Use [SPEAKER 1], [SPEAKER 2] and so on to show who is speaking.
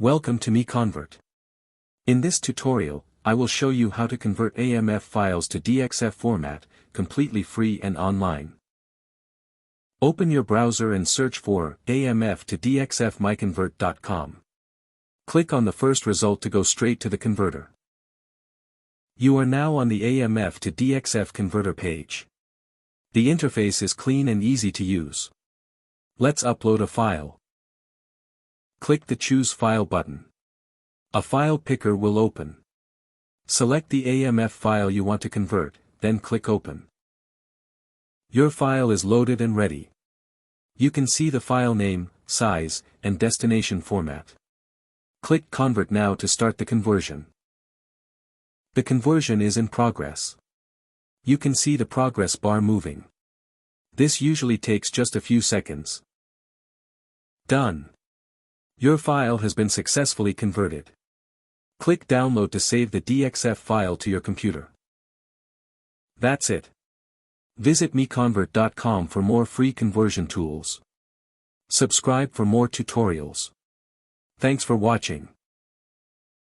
[SPEAKER 1] Welcome to MiConvert. In this tutorial, I will show you how to convert AMF files to DXF format, completely free and online. Open your browser and search for AMF to DXF MiConvert.com. Click on the first result to go straight to the converter. You are now on the AMF to DXF converter page. The interface is clean and easy to use. Let's upload a file. Click the Choose File button. A file picker will open. Select the AMF file you want to convert, then click Open. Your file is loaded and ready. You can see the file name, size, and destination format. Click Convert now to start the conversion. The conversion is in progress. You can see the progress bar moving. This usually takes just a few seconds. Done. Your file has been successfully converted. Click Download to save the DXF file to your computer. That's it. Visit MiConvert.com for more free conversion tools. Subscribe for more tutorials. Thanks for watching.